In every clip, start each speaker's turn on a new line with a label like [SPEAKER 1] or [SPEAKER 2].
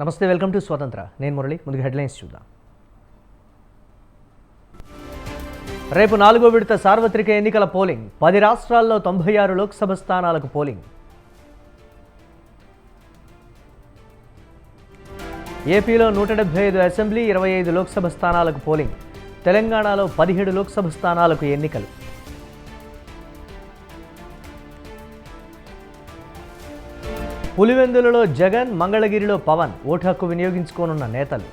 [SPEAKER 1] నమస్తే, welcome to స్వతంత్ర. నేను మురళి. ముందుగా హెడ్లైన్స్ చూద్దాం. రేపు 4వ విడత సార్వత్రిక ఎన్నికల పోలింగ్. 10 రాష్ట్రాల్లో 96 లోక్సభ స్థానాలకు పోలింగ్. ఏపీలో 175 అసెంబ్లీ, 25 లోక్సభ స్థానాలకు పోలింగ్. తెలంగాణలో 17 లోక్సభ స్థానాలకు ఎన్నికలు. పులివెందులలో జగన్, మంగళగిరిలో పవన్ ఓటు హక్కు వినియోగించుకోనున్న నేతలు.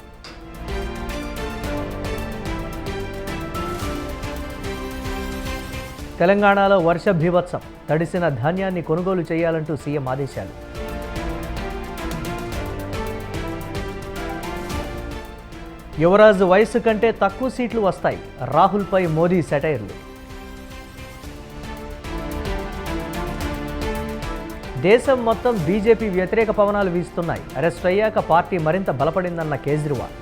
[SPEAKER 1] తెలంగాణలో వర్ష బీభత్సం. తడిసిన ధాన్యాన్ని కొనుగోలు చేయాలంటూ సీఎం ఆదేశాలు. యువరాజు వయసు కంటే తక్కువ సీట్లు వస్తాయి. రాహుల్పై మోదీ సెటైర్లు. దేశం మొత్తం బీజేపీ వ్యతిరేక పవనాలు వీస్తున్నాయి. అరెస్ట్ అయ్యాక పార్టీ మరింత బలపడిందన్న కేజ్రీవాల్.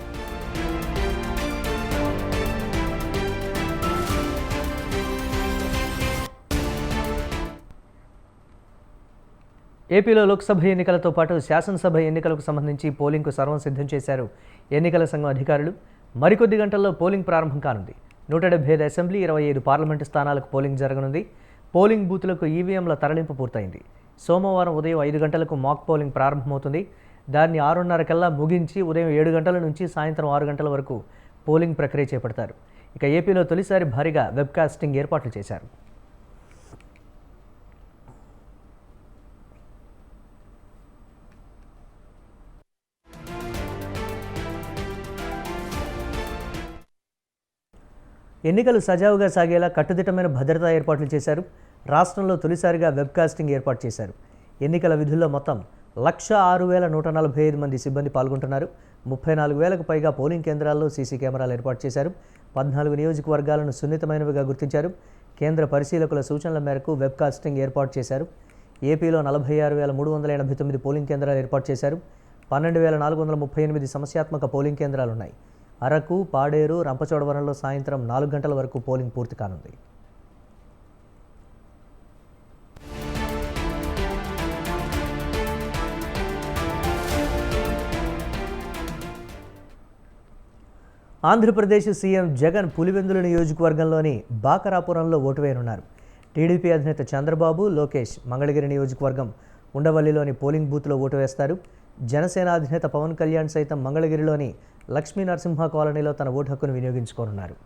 [SPEAKER 1] ఏపీలో లోక్సభ ఎన్నికలతో పాటు శాసనసభ ఎన్నికలకు సంబంధించి పోలింగ్కు సర్వం సిద్ధం చేశారు ఎన్నికల సంఘం అధికారులు. మరికొద్ది గంటల్లో పోలింగ్ ప్రారంభం కానుంది. 175 అసెంబ్లీ, 25 పార్లమెంటు స్థానాలకు పోలింగ్ జరగనుంది. పోలింగ్ బూతులకు ఈవీఎంల తరలింపు పూర్తయింది. సోమవారం ఉదయం 5 గంటలకు మాక్ పోలింగ్ ప్రారంభమవుతుంది. దాన్ని 6:30 కల్లా ముగించి ఉదయం 7 గంటల నుంచి సాయంత్రం 6 గంటల వరకు పోలింగ్ ప్రక్రియ చేపడతారు. ఇక ఏపీలో తొలిసారి భారీగా వెబ్కాస్టింగ్ ఏర్పాట్లు చేశారు. ఎన్నికలు సజావుగా సాగేలా కట్టుదిట్టమైన భద్రతా ఏర్పాట్లు చేశారు. రాష్ట్రంలో తొలిసారిగా వెబ్కాస్టింగ్ ఏర్పాటు చేశారు. ఎన్నికల విధుల్లో మొత్తం 106,145 మంది సిబ్బంది పాల్గొంటున్నారు. 34,000కు పైగా పోలింగ్ కేంద్రాల్లో సీసీ కెమెరాలు ఏర్పాటు చేశారు. 14 నియోజకవర్గాలను సున్నితమైనవిగా గుర్తించారు. కేంద్ర పరిశీలకుల సూచనల మేరకు వెబ్కాస్టింగ్ ఏర్పాటు చేశారు. ఏపీలో 46,389 పోలింగ్ కేంద్రాలు ఏర్పాటు చేశారు. 12,438 సమస్యాత్మక పోలింగ్ కేంద్రాలున్నాయి. అరకు, పాడేరు, రంపచోడవరంలో సాయంత్రం 4 గంటల వరకు పోలింగ్ పూర్తి కానుంది. ఆంధ్రప్రదేశ్ సీఎం జగన్ పులివెందుల నియోజకవర్గంలోని బాకరాపురంలో ఓటు వేయనున్నారు. టీడీపీ అధినేత చంద్రబాబు, లోకేష్ మంగళగిరి నియోజకవర్గం ఉండవల్లిలోని పోలింగ్ బూత్లో ఓటు వేస్తారు. జనసేన అధినేత పవన్ కళ్యాణ్ సైతం మంగళగిరిలోని లక్ష్మీ నరసింహ కాలనీలో తన ఓటు హక్కును వినియోగించుకోనున్నారు.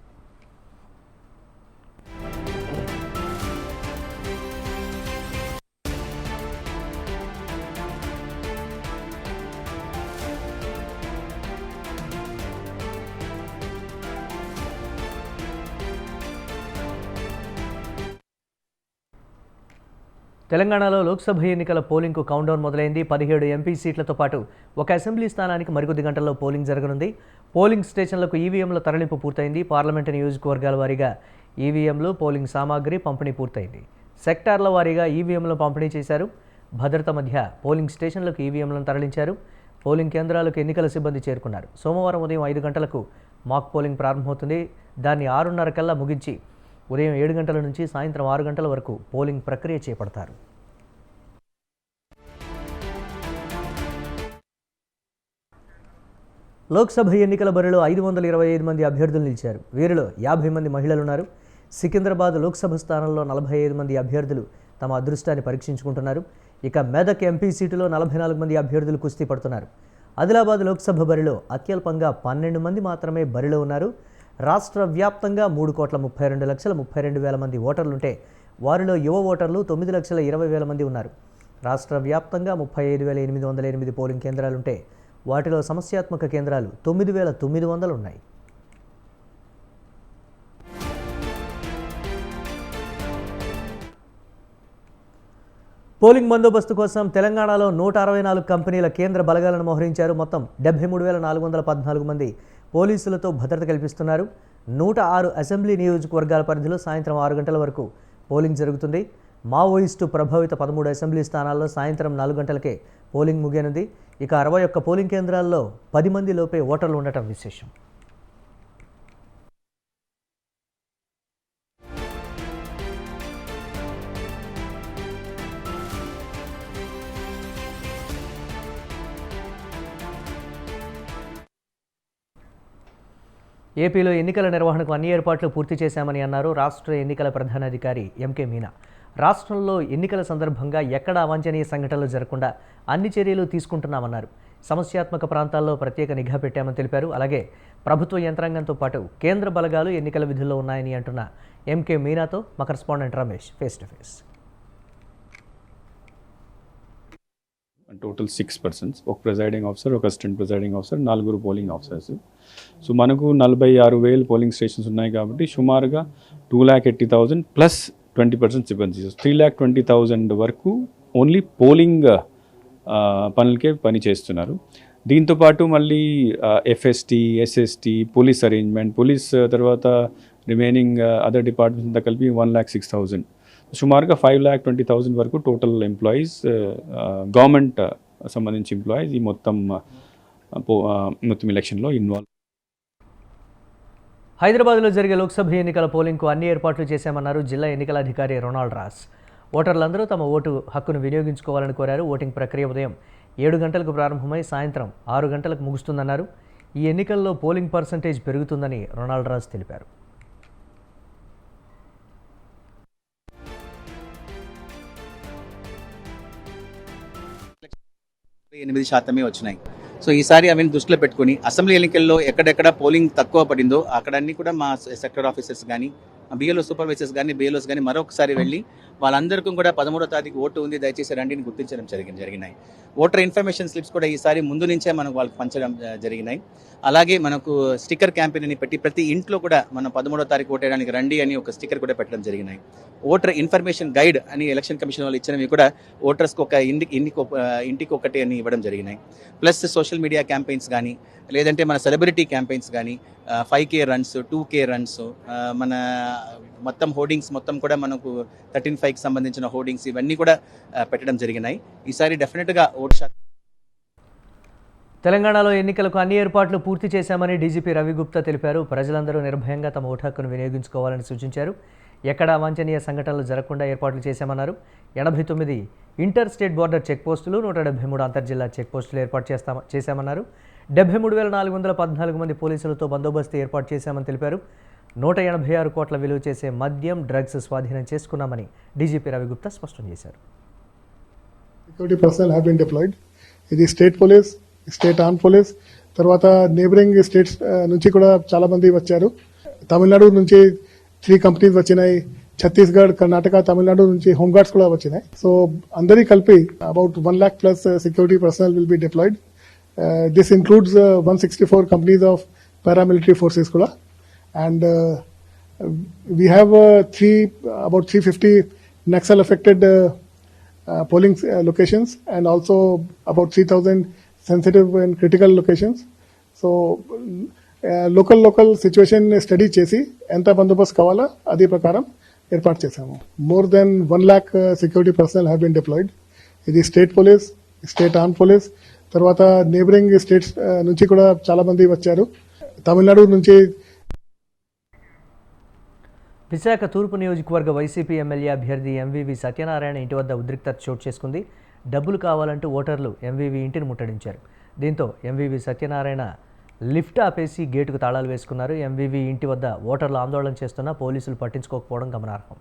[SPEAKER 1] తెలంగాణలో లోక్సభ ఎన్నికల పోలింగ్కు కౌంట్డౌన్ మొదలైంది. 17 ఎంపీ సీట్లతో పాటు ఒక అసెంబ్లీ స్థానానికి మరికొద్ది గంటల్లో పోలింగ్ జరగనుంది. పోలింగ్ స్టేషన్లకు ఈవీఎంల తరలింపు పూర్తయింది. పార్లమెంటు నియోజకవర్గాల వారీగా ఈవీఎంలు, పోలింగ్ సామాగ్రి పంపిణీ పూర్తయింది. సెక్టార్ల వారీగా ఈవీఎంలను పంపిణీ చేశారు. భద్రత మధ్య పోలింగ్ స్టేషన్లకు ఈవీఎంలను తరలించారు. పోలింగ్ కేంద్రాలకు ఎన్నికల సిబ్బంది చేరుకున్నారు. సోమవారం ఉదయం 5 గంటలకు మాక్ పోలింగ్ ప్రారంభమవుతుంది. దాన్ని 6:30 కల్లా ముగించి ఉదయం 7 గంటల నుంచి సాయంత్రం 6 గంటల వరకు పోలింగ్ ప్రక్రియ చేపడతారు. లోక్సభ ఎన్నికల బరిలో 525 మంది అభ్యర్థులు నిలిచారు. వీరిలో 50 మంది మహిళలున్నారు. సికింద్రాబాద్ లోక్సభ స్థానంలో 45 మంది అభ్యర్థులు తమ అదృష్టాన్ని పరీక్షించుకుంటున్నారు. ఇక మెదక్ ఎంపీ సీటులో 44 మంది అభ్యర్థులు కుస్తీ పడుతున్నారు. ఆదిలాబాద్ లోక్సభ బరిలో అత్యల్పంగా 12 మంది మాత్రమే బరిలో ఉన్నారు. రాష్ట్ర వ్యాప్తంగా 3,32,32,000 మంది ఓటర్లుంటే వారిలో యువ ఓటర్లు 9,20,000 మంది ఉన్నారు. రాష్ట్ర వ్యాప్తంగా 35,808 పోలింగ్ కేంద్రాలుంటే వాటిలో సమస్యాత్మక కేంద్రాలు 9,900 ఉన్నాయి. పోలింగ్ బందోబస్తు కోసం తెలంగాణలో 164 కంపెనీల కేంద్ర బలగాలను మోహరించారు. మొత్తం 73,414 మంది పోలీసులతో భద్రత కల్పిస్తున్నారు. 106 అసెంబ్లీ నియోజకవర్గాల పరిధిలో సాయంత్రం 6 గంటల వరకు పోలింగ్ జరుగుతుంది. మావోయిస్టు ప్రభావిత 13 అసెంబ్లీ స్థానాల్లో సాయంత్రం 4 గంటలకే పోలింగ్ ముగియనుంది. ఇక 61 పోలింగ్ కేంద్రాల్లో 10 మంది లోపే ఓటర్లు ఉండటం విశేషం. ఏపీలో ఎన్నికల నిర్వహణకు అన్ని ఏర్పాట్లు పూర్తి చేశామని అన్నారు రాష్ట్ర ఎన్నికల ప్రధానాధికారి ఎంకే మీనా. రాష్ట్రంలో ఎన్నికల సందర్భంగా ఎక్కడ అవాంఛనీయ సంఘటనలు జరగకుండా అన్ని చర్యలు తీసుకుంటున్నామన్నారు. సమస్యాత్మక ప్రాంతాల్లో ప్రత్యేక నిఘా పెట్టామని తెలిపారు. అలాగే ప్రభుత్వ యంత్రాంగంతో పాటు కేంద్ర బలగాలు ఎన్నికల విధుల్లో ఉన్నాయని అంటున్న ఎంకే మీనాతో మా correspondent Ramesh face to face.
[SPEAKER 2] Total 6 persons, ఒక ప్రిజైడింగ్ ఆఫీసర్, ఒక assistant presiding officer, 4 polling officers. So మనకు 46,000 పోలింగ్ స్టేషన్స్ ఉన్నాయి కాబట్టి సుమారుగా 2,80,000 ప్లస్ 20% సిబ్బంది, 3,20,000 వరకు ఓన్లీ పోలింగ్ పనులకే పని చేస్తున్నారు. దీంతోపాటు మళ్ళీ FST, SST, police arrangement, police తర్వాత రిమైనింగ్ అదర్ డిపార్ట్మెంట్స్ అంతా కలిపి 1,06,000, సుమారుగా 5,20,000 వరకు టోటల్ ఎంప్లాయీస్, గవర్నమెంట్ సంబంధించి ఎంప్లాయీస్ ఈ మొత్తం ఎలక్షన్లో ఇన్వాల్వ్.
[SPEAKER 1] హైదరాబాద్లో జరిగే లోక్సభ ఎన్నికల పోలింగ్కు అన్ని ఏర్పాట్లు చేశామన్నారు జిల్లా ఎన్నికల అధికారి రొనాల్డ్ రాస్. ఓటర్లందరూ తమ ఓటు హక్కును వినియోగించుకోవాలని కోరారు. ఓటింగ్ ప్రక్రియ ఉదయం 7 గంటలకు ప్రారంభమై సాయంత్రం 6 గంటలకు ముగుస్తుందన్నారు. ఈ ఎన్నికల్లో పోలింగ్ పర్సంటేజ్ పెరుగుతుందని రొనాల్డ్ రాస్ తెలిపారు.
[SPEAKER 3] 8% వచ్చినాయి. సో ఈసారి అవి దృష్టిలో పెట్టుకుని అసెంబ్లీ ఎన్నికల్లో ఎక్కడెక్కడ పోలింగ్ తక్కువ పడిందో అక్కడన్నీ కూడా మా సెక్టర్ ఆఫీసర్స్ కానీ, బిఎల్ఓ సూపర్వైజర్స్ కానీ, బిఎల్ఓస్ కానీ మరొకసారి వెళ్ళి వాళ్ళందరికీ కూడా 13వ తారీఖు ఓటు ఉంది, దయచేసి రండిని గుర్తించడం జరిగినాయి. ఓటర్ ఇన్ఫర్మేషన్ స్లిప్స్ కూడా ఈసారి ముందు నుంచే మనకు వాళ్ళకి పంచడం జరిగినాయి. అలాగే మనకు స్టిక్కర్ క్యాంపెయిన్ అని పెట్టి ప్రతి ఇంట్లో కూడా మనం 13వ తారీఖు ఓటేయడానికి రండి అని ఒక స్టిక్కర్ కూడా పెట్టడం జరిగినాయి. ఓటర్ ఇన్ఫర్మేషన్ గైడ్ అని ఎలక్షన్ కమిషన్ వాళ్ళు ఇచ్చినవి కూడా ఓటర్స్కి ఒక ఇంటికి ఒకటి అని ఇవ్వడం జరిగినాయి. ప్లస్ సోషల్ మీడియా క్యాంపెయిన్స్ కానీ, లేదంటే మన సెలబ్రిటీ క్యాంపెయిన్స్ కానీ, 5K రన్స్, 2K రన్స్, మన మొత్తం హోర్డింగ్స్ మొత్తం కూడా మనకు 13(5)కి సంబంధించిన హోర్డింగ్స్ ఇవన్నీ కూడా పెట్టడం జరిగినాయి. ఈసారి డెఫినెట్గా ఓటు శాతం.
[SPEAKER 1] తెలంగాణలో ఎన్నికలకు అన్ని ఏర్పాట్లు పూర్తి చేశామని డీజీపీ రవిగుప్తా తెలిపారు. ప్రజలందరూ నిర్భయంగా తమ ఓటు హక్కును వినియోగించుకోవాలని సూచించారు. ఎక్కడ అవాంఛనీయ సంఘటనలు జరగకుండా ఏర్పాట్లు చేశామన్నారు. 89 ఇంటర్ స్టేట్ బార్డర్ చెక్పోస్టులు, 173 అంతర్జిల్లా చెక్పోస్టులు ఏర్పాటు చేశామన్నారు. 73,414 మంది పోలీసులతో బందోబస్తు ఏర్పాటు చేశామని తెలిపారు. 186 కోట్ల విలువ చేసే మద్యం, డ్రగ్స్ స్వాధీనం చేసుకున్నామని డీజీపీ రవిగుప్తా స్పష్టం చేశారు.
[SPEAKER 4] Security personnel have been deployed. ఇది state police, state arm police, తర్వాత నేబరింగ్ స్టేట్స్ నుంచి కూడా చాలా మంది వచ్చారు. తమిళనాడు నుంచి 3 కంపెనీస్ వచ్చినాయి. ఛత్తీస్గఢ్, కర్ణాటక, తమిళనాడు నుంచి హోంగార్డ్స్ కూడా వచ్చినాయి. సో అందరి కలిపి about 1 lakh plus security personnel will be deployed. This includes 164 companies of paramilitary forces కూడా. And we have about 350 Naxal affected polling locations, and also about 3,000 sensitive and critical locations. So local situation study chesi enta bandobast kavala adi prakaram ఏర్పాటు చేశాము. More than 1 lakh security personnel have been deployed. ఇది state police, state arm police, తర్వాత neighbouring states నుంచి కూడా చాలా మంది వచ్చారు. తమిళనాడు నుంచి.
[SPEAKER 1] విశాఖ తూర్పు నియోజకవర్గ వైసీపీ ఎమ్మెల్యే అభ్యర్థి ఎంవీవీ సత్యనారాయణ ఇంటి వద్ద ఉద్రిక్తత చోటు చేసుకుంది. డబ్బులు కావాలంటూ ఓటర్లు ఎంవీవీ ఇంటిని ముట్టడించారు. దీంతో ఎంవీవీ సత్యనారాయణ లిఫ్ట్ ఆపేసి గేటుకు తాళాలు వేసుకున్నారు. ఎంవీవీ ఇంటి వద్ద ఓటర్లు ఆందోళన చేస్తున్నా పోలీసులు పట్టించుకోకపోవడం గమనార్హం.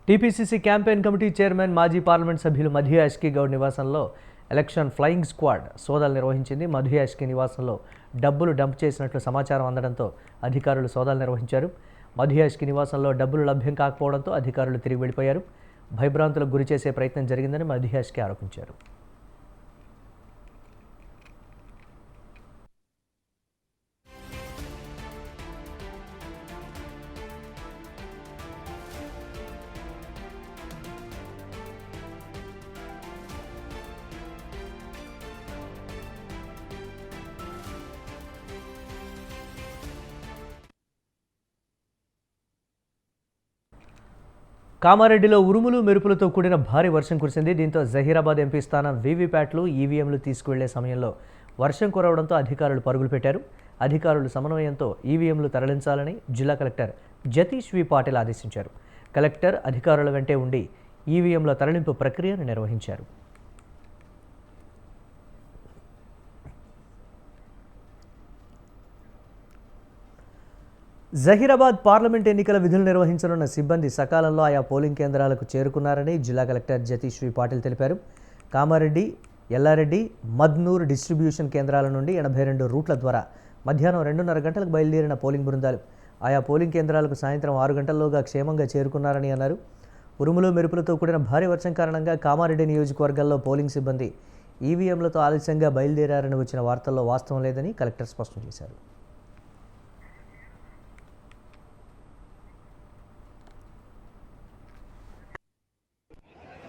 [SPEAKER 1] టీపీసీసీ క్యాంపెయిన్ కమిటీ చైర్మన్, మాజీ పార్లమెంట్ సభ్యులు మధు యాష్కి గౌడ్ నివాసంలో ఎలక్షన్ ఫ్లయింగ్ స్క్వాడ్ సోదాలు నిర్వహించింది. మధు యాష్కి నివాసంలో డబ్బులు డంప్ చేసినట్లు సమాచారం అందడంతో అధికారులు సోదాలు నిర్వహించారు. మధు యాష్కి నివాసంలో డబ్బులు లభ్యం కాకపోవడంతో అధికారులు తిరిగి వెళ్ళిపోయారు. భయభ్రాంతులకు గురి చేసే ప్రయత్నం జరిగిందని మధు యాష్కి ఆరోపించారు. కామారెడ్డిలో ఉరుములు మెరుపులతో కూడిన భారీ వర్షం కురిసింది. దీంతో జహీరాబాద్ ఎంపీ స్థానం వీవీప్యాట్లు, ఈవీఎంలు తీసుకువెళ్లే సమయంలో వర్షం కురవడంతో అధికారులు పరుగులు పెట్టారు. అధికారులు సమన్వయంతో ఈవీఎంలు తరలించాలని జిల్లా కలెక్టర్ జతీష్ వి పాటిల్ ఆదేశించారు. కలెక్టర్ అధికారుల వెంటే ఉండి ఈవీఎంల తరలింపు ప్రక్రియను నిర్వహించారు. జహీరాబాద్ పార్లమెంట్ ఎన్నికల విధులు నిర్వహించనున్న సిబ్బంది సకాలంలో ఆయా పోలింగ్ కేంద్రాలకు చేరుకున్నారని జిల్లా కలెక్టర్ జతీష్ వి పాటిల్ తెలిపారు. కామారెడ్డి, ఎల్లారెడ్డి, మద్నూర్ డిస్ట్రిబ్యూషన్ కేంద్రాల నుండి 82 రూట్ల ద్వారా మధ్యాహ్నం 2:30 గంటలకు బయలుదేరిన పోలింగ్ బృందాలు ఆయా పోలింగ్ కేంద్రాలకు సాయంత్రం 6 గంటల్లోగా క్షేమంగా చేరుకున్నారని అన్నారు. ఉరుములు మెరుపులతో కూడిన భారీ వర్షం కారణంగా కామారెడ్డి నియోజకవర్గాల్లో పోలింగ్ సిబ్బంది ఈవీఎంలతో ఆలస్యంగా బయలుదేరారని వచ్చిన వార్తల్లో వాస్తవం లేదని కలెక్టర్ స్పష్టం చేశారు.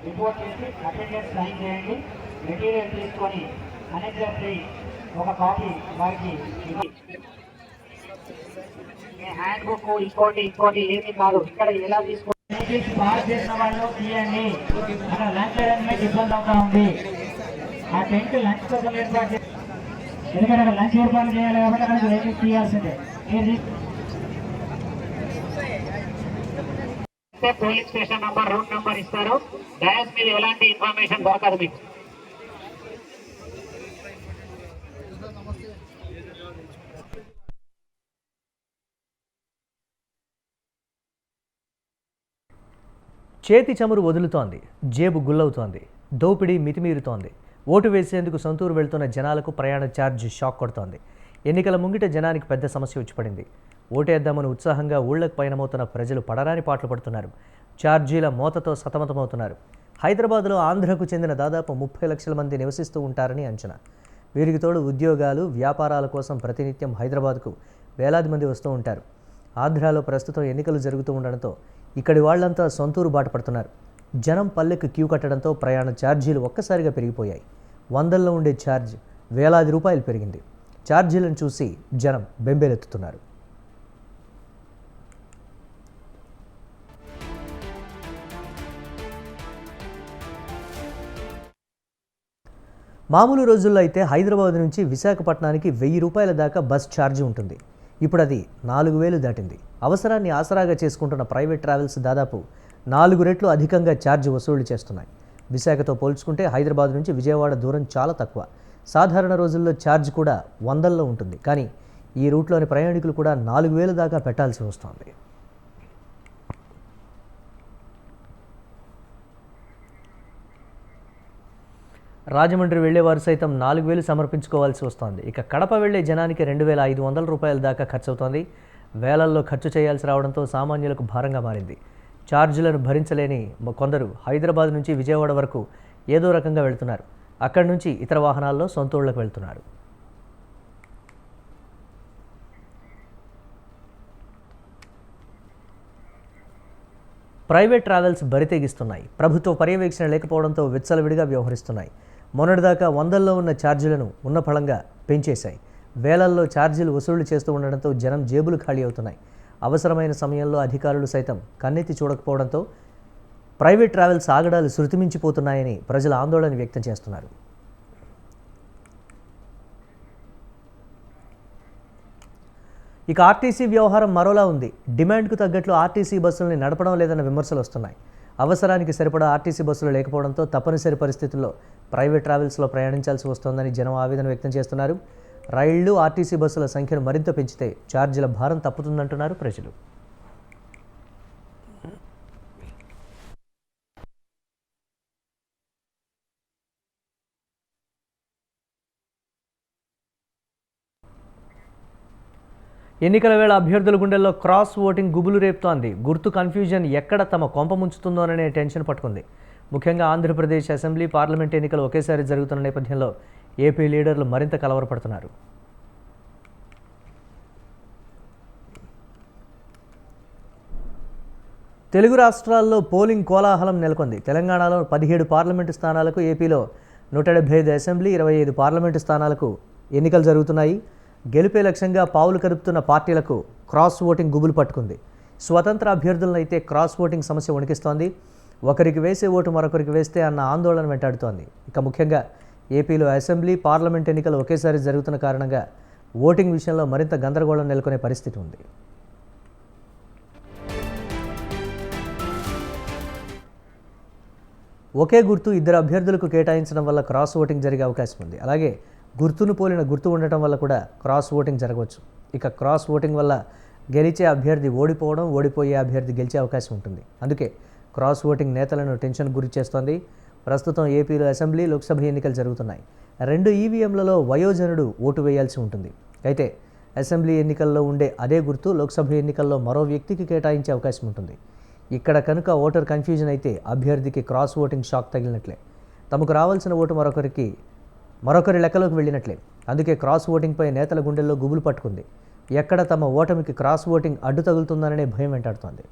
[SPEAKER 5] రిపోర్ట్ చేసి అటెండెన్స్ సైన్ చేయండి. మెటీరియల్ తీసుకొని అనెగ్జాక్ట్లీ ఒక కాపీ వారికి హ్యాండ్ బుక్ ఇంకోటి ఏమీ కాదు. ఇక్కడ ఎలా తీసుకోండి పాస్ చేసిన వాళ్ళు తీయండి. అక్కడ లంచ్ అరేంజ్మెంట్ ఇబ్బంది అవుతా ఉంది. ఆ టెంట్ లంచ్ కోసం ఏర్పాటు చేసి ఎందుకంటే అక్కడ లంచ్ ఏర్పాటు చేయాలి కాబట్టి అక్కడ వెహికల్స్ తీయాల్సిందే. Police station number, route number ఇస్తారు. డయాస్ మీద ఎలాంటి ఇన్ఫర్మేషన్ దొరకదు మీకు.
[SPEAKER 1] చేతి చమురు వదులుతోంది, జేబు గుల్లవుతోంది, దోపిడీ మితిమీరుతోంది. ఓటు వేసేందుకు సొంతూరు వెళ్తున్న జనాలకు ప్రయాణ ఛార్జ్ షాక్ కొడుతోంది. ఎన్నికల ముంగిట జనానికి పెద్ద సమస్య వచ్చి పడింది. ఓటేద్దామని ఉత్సాహంగా ఊళ్లకు పయనమవుతున్న ప్రజలు పడరాని పాటలు పడుతున్నారు. ఛార్జీల మోతతో సతమతమవుతున్నారు. హైదరాబాద్లో ఆంధ్రకు చెందిన దాదాపు 30 లక్షల మంది నివసిస్తూ ఉంటారని అంచనా. వీరికి తోడు ఉద్యోగాలు, వ్యాపారాల కోసం ప్రతినిత్యం హైదరాబాద్కు వేలాది మంది వస్తూ ఉంటారు. ఆంధ్రాలో ప్రస్తుతం ఎన్నికలు జరుగుతూ ఉండడంతో ఇక్కడి వాళ్లంతా సొంతూరు బాట పడుతున్నారు. జనం పల్లెకు క్యూ కట్టడంతో ప్రయాణ ఛార్జీలు ఒక్కసారిగా పెరిగిపోయాయి. 100ల్లో ఉండే ఛార్జ్ వేలాది రూపాయలు పెరిగింది. ఛార్జీలను చూసి జనం బెంబేలెత్తుతున్నారు. మామూలు రోజుల్లో అయితే హైదరాబాద్ నుంచి విశాఖపట్నానికి 1000 రూపాయల దాకా బస్ ఛార్జీ ఉంటుంది. ఇప్పుడు అది 4000 దాటింది. అవసరాన్ని ఆసరాగా చేసుకుంటున్న ప్రైవేట్ ట్రావెల్స్ దాదాపు 4 రెట్లు అధికంగా ఛార్జ్ వసూలు చేస్తున్నాయి. విశాఖతో పోల్చుకుంటే హైదరాబాద్ నుంచి విజయవాడ దూరం చాలా తక్కువ. సాధారణ రోజుల్లో ఛార్జ్ కూడా 100ల్లో ఉంటుంది. కానీ ఈ రూట్లోని ప్రయాణికులు కూడా 4000 దాకా పెట్టాల్సి వస్తోంది. రాజమండ్రి వెళ్లేవారు సైతం 4000 సమర్పించుకోవాల్సి వస్తోంది. ఇక కడప వెళ్లే జనానికి 2500 రూపాయల దాకా ఖర్చు అవుతోంది. వేలల్లో ఖర్చు చేయాల్సి రావడంతో సామాన్యులకు భారంగా మారింది. ఛార్జీలను భరించలేని కొందరు హైదరాబాద్ నుంచి విజయవాడ వరకు ఏదో రకంగా వెళ్తున్నారు. అక్కడి నుంచి ఇతర వాహనాల్లో సొంత ఊళ్ళకు వెళ్తున్నారు. ప్రైవేట్ ట్రావెల్స్ బరితెగిస్తున్నాయి. ప్రభుత్వ పర్యవేక్షణ లేకపోవడంతో విచ్చలవిడిగా వ్యవహరిస్తున్నాయి. మొన్నటిదాకా 100ల్లో ఉన్న ఛార్జీలను ఉన్న ఫలంగా పెంచేశాయి. వేలల్లో ఛార్జీలు వసూళ్లు చేస్తూ ఉండడంతో జనం జేబులు ఖాళీ అవుతున్నాయి. అవసరమైన సమయంలో అధికారులు సైతం కన్నెత్తి చూడకపోవడంతో ప్రైవేట్ ట్రావెల్స్ ఆగడాలు శృతిమించిపోతున్నాయని ప్రజలు ఆందోళన వ్యక్తం చేస్తున్నారు. ఇక ఆర్టీసీ వ్యవహారం మరోలా ఉంది. డిమాండ్కు తగ్గట్లు ఆర్టీసీ బస్సుల్ని నడపడం లేదన్న విమర్శలు వస్తున్నాయి. అవసరానికి సరిపడా ఆర్టీసీ బస్సులు లేకపోవడంతో తప్పనిసరి పరిస్థితుల్లో ప్రైవేట్ ట్రావెల్స్లో ప్రయాణించాల్సి వస్తోందని జనం ఆవేదన వ్యక్తం చేస్తున్నారు. రైళ్లు, ఆర్టీసీ బస్సుల సంఖ్యను మరింత పెంచితే ఛార్జీల భారం తప్పుతుందంటున్నారు ప్రజలు. ఎన్నికల వేళ అభ్యర్థుల గుండెల్లో క్రాస్ ఓటింగ్ గుబులు రేపుతోంది. గుర్తు కన్ఫ్యూజన్ ఎక్కడ తమ కొంప ముంచుతుందోననే టెన్షన్ పట్టుకుంది. ముఖ్యంగా ఆంధ్రప్రదేశ్ అసెంబ్లీ, పార్లమెంట్ ఎన్నికలు ఒకేసారి జరుగుతున్న నేపథ్యంలో ఏపీ లీడర్లు మరింత కలవరపడుతున్నారు. తెలుగు రాష్ట్రాల్లో పోలింగ్ కోలాహలం నెలకొంది. తెలంగాణలో 17 పార్లమెంటు స్థానాలకు, ఏపీలో 175 అసెంబ్లీ, 25 పార్లమెంటు స్థానాలకు ఎన్నికలు జరుగుతున్నాయి. గెలుపే లక్ష్యంగా పావులు కదుపుతున్న పార్టీలకు క్రాస్ ఓటింగ్ గుబులు పట్టుకుంది. స్వతంత్ర అభ్యర్థులను అయితే క్రాస్ ఓటింగ్ సమస్య వణికిస్తోంది. ఒకరికి వేసే ఓటు మరొకరికి వేస్తే అన్న ఆందోళన వెంటాడుతోంది. ఇక ముఖ్యంగా ఏపీలో అసెంబ్లీ, పార్లమెంట్ ఎన్నికలు ఒకేసారి జరుగుతున్న కారణంగా ఓటింగ్ విషయంలో మరింత గందరగోళం నెలకొనే పరిస్థితి ఉంది. ఒకే గుర్తు ఇద్దరు అభ్యర్థులకు కేటాయించడం వల్ల క్రాస్ ఓటింగ్ జరిగే అవకాశం ఉంది. అలాగే గుర్తును పోలిన గుర్తు ఉండటం వల్ల కూడా క్రాస్ ఓటింగ్ జరగవచ్చు. ఇక క్రాస్ ఓటింగ్ వల్ల గెలిచే అభ్యర్థి ఓడిపోవడం, ఓడిపోయే అభ్యర్థి గెలిచే అవకాశం ఉంటుంది. అందుకే క్రాస్ ఓటింగ్ నేతలను టెన్షన్ గురి చేస్తోంది. ప్రస్తుతం ఏపీలో అసెంబ్లీ, లోక్సభ ఎన్నికలు జరుగుతున్నాయి. 2 ఈవీఎంలలో వయోజనుడు ఓటు వేయాల్సి ఉంటుంది. అయితే అసెంబ్లీ ఎన్నికల్లో ఉండే అదే గుర్తు లోక్సభ ఎన్నికల్లో మరో వ్యక్తికి కేటాయించే అవకాశం ఉంటుంది. ఇక్కడ కనుక ఓటర్ కన్ఫ్యూజన్ అయితే అభ్యర్థికి క్రాస్ ఓటింగ్ షాక్ తగిలినట్లే. తమకు రావాల్సిన ఓటు మరొకరి లెక్కలోకి వెళ్ళినట్లే. అందుకే క్రాస్ ఓటింగ్పై నేతల గుండెల్లో గుబులు పట్టుకుంది. ఎక్కడ తమ ఓటమికి క్రాస్ ఓటింగ్ అడ్డు తగులుతుందనే భయం వెంటాడుతోంది.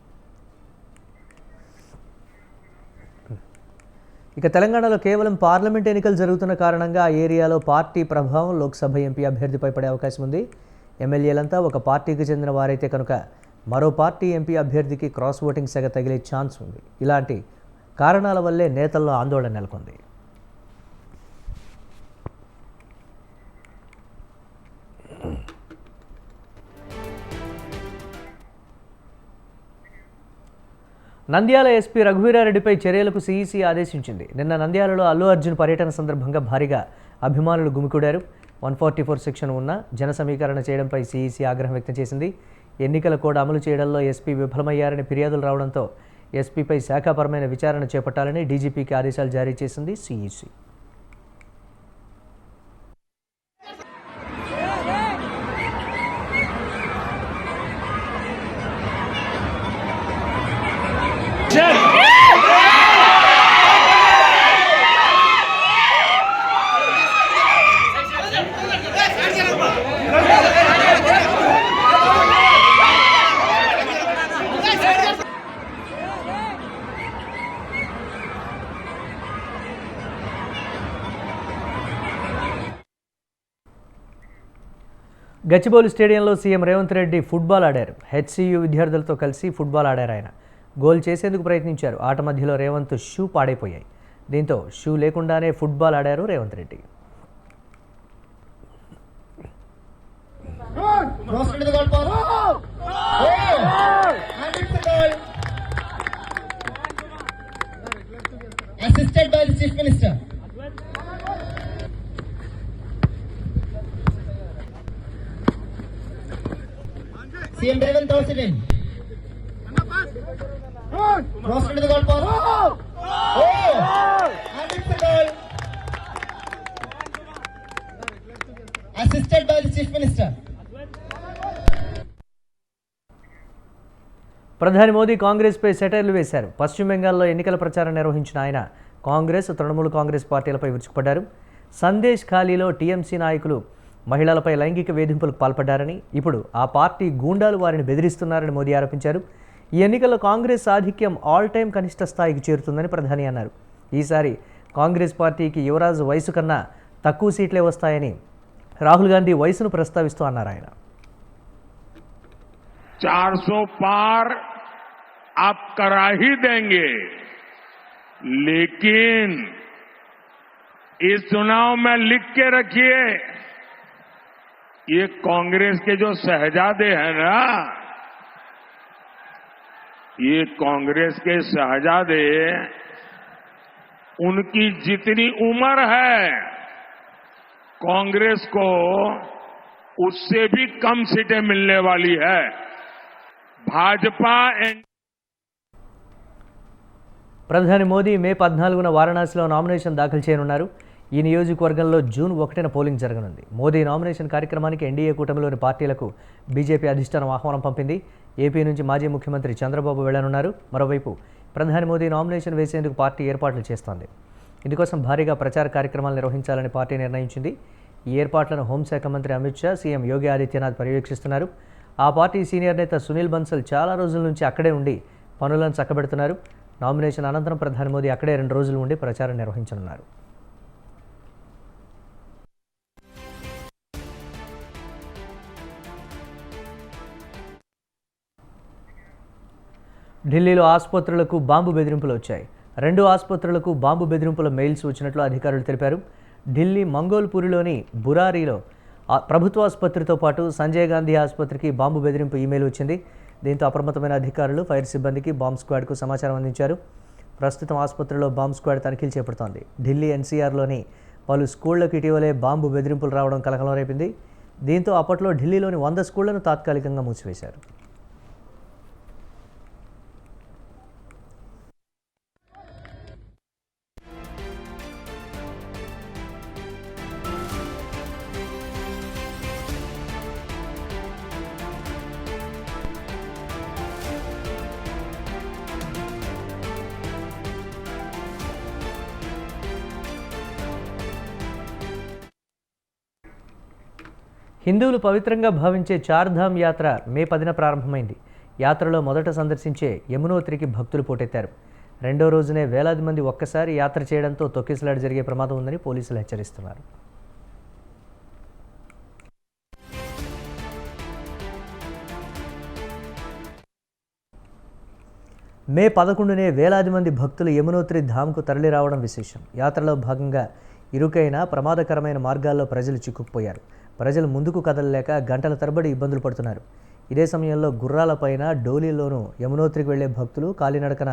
[SPEAKER 1] ఇక తెలంగాణలో కేవలం పార్లమెంట్ ఎన్నికలు జరుగుతున్న కారణంగా ఆ ఏరియాలో పార్టీ ప్రభావం లోక్సభ ఎంపీ అభ్యర్థిపై పడే అవకాశం ఉంది. ఎమ్మెల్యేలంతా ఒక పార్టీకి చెందిన వారైతే కనుక మరో పార్టీ ఎంపీ అభ్యర్థికి క్రాస్ ఓటింగ్ సెగ తగిలే ఛాన్స్ ఉంది. ఇలాంటి కారణాల వల్లే నేతల్లో ఆందోళన నెలకొంది. నంద్యాల ఎస్పీ రఘువీరారెడ్డిపై చర్యలకు సీఈసీ ఆదేశించింది. నిన్న నంద్యాలలో అల్లు అర్జున్ పర్యటన సందర్భంగా భారీగా అభిమానులు గుమికూడారు. 144 సెక్షన్ ఉన్న జన సమీకరణ చేయడంపై సీఈసీ ఆగ్రహం వ్యక్తం చేసింది. ఎన్నికల కోడ్ అమలు చేయడంలో ఎస్పీ విఫలమయ్యారని ఫిర్యాదులు రావడంతో ఎస్పీపై శాఖాపరమైన విచారణ చేపట్టాలని డీజీపీకి ఆదేశాలు జారీ చేసింది సీఈసీ. గచ్చిబౌలి స్టేడియంలో సీఎం రేవంత్ రెడ్డి ఫుట్బాల్ ఆడారు. హెచ్సియు విద్యార్థులతో కలిసి ఫుట్బాల్ ఆడారు. ఆయన గోల్ చేసేందుకు ప్రయత్నించారు. ఆట మధ్యలో రేవంత్ షూ పాడైపోయాయి. దీంతో షూ లేకుండానే ఫుట్బాల్ ఆడారు Revanth Reddy.
[SPEAKER 6] Assisted by the Chief Minister. CM Revan throws it in. Cross into the goal post. And it's a goal. Assisted by the Chief Minister.
[SPEAKER 1] ప్రధాని మోదీ కాంగ్రెస్పై సెటైర్లు వేశారు. పశ్చిమ బెంగాల్లో ఎన్నికల ప్రచారం నిర్వహించిన ఆయన కాంగ్రెస్, తృణమూల్ కాంగ్రెస్ పార్టీలపై విరుచుకుపడ్డారు. సందేశ్ ఖాళీలో టీఎంసీ నాయకులు మహిళలపై లైంగిక వేధింపులకు పాల్పడ్డారని, ఇప్పుడు ఆ పార్టీ గూండాలు వారిని బెదిరిస్తున్నారని మోదీ ఆరోపించారు. ఈ ఎన్నికల్లో కాంగ్రెస్ ఆధిక్యం ఆల్ టైం కనిష్ట స్థాయికి చేరుతుందని ప్రధాని అన్నారు. ఈసారి కాంగ్రెస్ పార్టీకి యువరాజు వయసు కన్నా తక్కువ సీట్లే వస్తాయని రాహుల్ గాంధీ వయసును ప్రస్తావిస్తూ అన్నారు ఆయన.
[SPEAKER 7] 400 पार आप करा ही देंगे, लेकिन इस चुनाव में लिख के रखिए, ये कांग्रेस के जो शहजादे हैं ना, ये कांग्रेस के शहजादे, उनकी जितनी उम्र है कांग्रेस को उससे भी कम सीटें मिलने वाली है. भाजपा
[SPEAKER 1] ప్రధాని మోదీ మే 14న వారణాసిలో నామినేషన్ దాఖలు చేయనున్నారు. ఈ నియోజకవర్గంలో జూన్ 1న పోలింగ్ జరగనుంది. మోదీ నామినేషన్ కార్యక్రమానికి ఎన్డీఏ కూటమిలోని పార్టీలకు బీజేపీ అధిష్టానం ఆహ్వానం పంపింది. ఏపీ నుంచి మాజీ ముఖ్యమంత్రి చంద్రబాబు వెళ్లనున్నారు. మరోవైపు ప్రధాని మోదీ నామినేషన్ వేసేందుకు పార్టీ ఏర్పాట్లు చేస్తోంది. ఇందుకోసం భారీగా ప్రచార కార్యక్రమాలు నిర్వహించాలని పార్టీ నిర్ణయించింది. ఈ ఏర్పాట్లను హోంశాఖ మంత్రి అమిత్ షా, సీఎం యోగి ఆదిత్యనాథ్ పర్యవేక్షిస్తున్నారు. ఆ పార్టీ సీనియర్ నేత సునీల్ బన్సల్ చాలా రోజుల నుంచి అక్కడే ఉండి పనులను చక్కబెడుతున్నారు. నామినేషన్ అనంతరం ప్రధాని మోదీ అక్కడే 2 రోజులు ఉండి ప్రచారం నిర్వహించనున్నారు. ఢిల్లీలో ఆసుపత్రులకు బాంబు బెదిరింపులు వచ్చాయి. 2 ఆసుపత్రులకు బాంబు బెదిరింపుల మెయిల్స్ వచ్చినట్లు అధికారులు తెలిపారు. ఢిల్లీ మంగోల్పూరిలోని బురారీలో ప్రభుత్వ ఆసుపత్రితో పాటు సంజయ్ గాంధీ ఆసుపత్రికి బాంబు బెదిరింపు ఈమెయిల్ వచ్చింది. దీంతో అప్రమత్తమైన అధికారులు ఫైర్ సిబ్బందికి బాంబ్ స్క్వాడ్కు సమాచారం అందించారు. ప్రస్తుతం ఆసుపత్రిలో బాంబ్ స్క్వాడ్ తనిఖీలు చేపడుతోంది. ఢిల్లీ ఎన్సీఆర్లోని పలు స్కూళ్లకు ఇటీవలే బాంబు బెదిరింపులు రావడం కలకలం రేపింది. దీంతో అప్పట్లో ఢిల్లీలోని 100 స్కూళ్లను తాత్కాలికంగా మూసివేశారు. హిందువులు పవిత్రంగా భావించే చార్ధామ్ యాత్ర మే 10న ప్రారంభమైంది. యాత్రలో మొదట సందర్శించే యమునోత్రికి భక్తులు పోటెత్తారు. రెండో రోజునే వేలాది మంది ఒక్కసారి యాత్ర చేయడంతో తొక్కిసలాట జరిగే ప్రమాదం ఉందని పోలీసులు హెచ్చరిస్తున్నారు. మే 11నే వేలాది మంది భక్తులు యమునోత్రి ధామ్కు తరలి రావడం విశేషం. యాత్రలో భాగంగా ఇరుకైన ప్రమాదకరమైన మార్గాల్లో ప్రజలు చిక్కుకుపోయారు. ప్రజలు ముందుకు కదలలేక గంటల తరబడి ఇబ్బందులు పడుతున్నారు. ఇదే సమయంలో గుర్రాలపైన డోలీలోనూ యమునోత్రికి వెళ్లే భక్తులు, కాలినడకన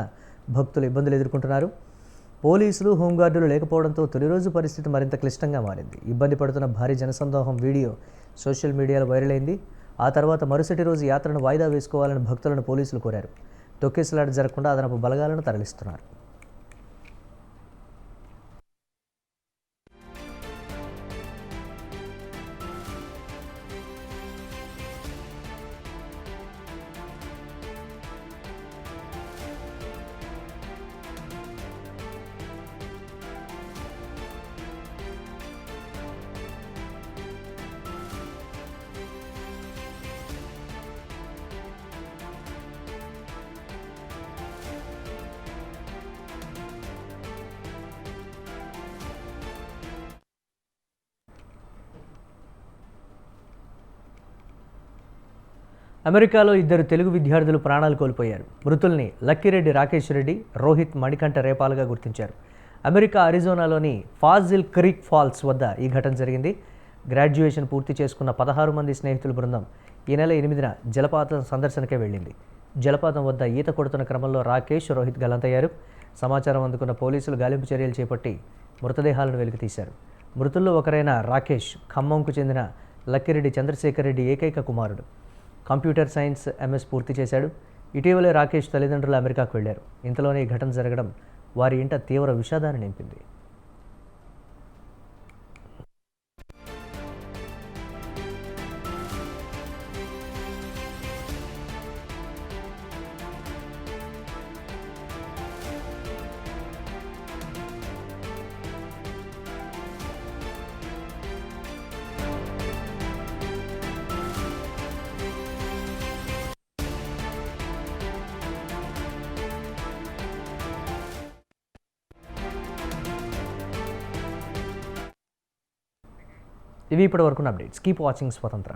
[SPEAKER 1] భక్తులు ఇబ్బందులు ఎదుర్కొంటున్నారు. పోలీసులు, హోంగార్డులు లేకపోవడంతో తొలి రోజు పరిస్థితి మరింత క్లిష్టంగా మారింది. ఇబ్బంది పడుతున్న భారీ జనసందోహం వీడియో సోషల్ మీడియాలో వైరల్ అయింది. ఆ తర్వాత మరుసటి రోజు యాత్రను వాయిదా వేసుకోవాలని భక్తులను పోలీసులు కోరారు. తొక్కిసలాట జరగకుండా అదనపు బలగాలను తరలిస్తున్నారు. అమెరికాలో 2 తెలుగు విద్యార్థులు ప్రాణాలు కోల్పోయారు. మృతుల్ని లక్కిరెడ్డి రాకేష్ రెడ్డి, రోహిత్ మణికంఠ రేపాలుగా గుర్తించారు. అమెరికా అరిజోనాలోని ఫాజిల్ క్రీక్ ఫాల్స్ వద్ద ఈ ఘటన జరిగింది. గ్రాడ్యుయేషన్ పూర్తి చేసుకున్న 16 మంది స్నేహితుల బృందం ఈ నెల 8న జలపాతం సందర్శనకే వెళ్ళింది. జలపాతం వద్ద ఈత కొడుతున్న క్రమంలో రాకేష్, రోహిత్ గల్లంతయ్యారు. సమాచారం అందుకున్న పోలీసులు గాలింపు చర్యలు చేపట్టి మృతదేహాలను వెలికితీశారు. మృతుల్లో ఒకరైన రాకేష్ ఖమ్మంకు చెందిన లక్కిరెడ్డి చంద్రశేఖర్ రెడ్డి ఏకైక కుమారుడు. కంప్యూటర్ సైన్స్ ఎంఎస్ పూర్తి చేశాడు. ఇటీవలే రాకేష్ తల్లిదండ్రులు అమెరికాకు వెళ్లారు. ఇంతలోనే ఈ ఘటన జరగడం వారి ఇంట తీవ్ర విషాదాన్ని నింపింది. ఇవి ఇప్పటివరకున్న అప్డేట్స్. కీప్ వాచింగ్ స్వతంత్ర.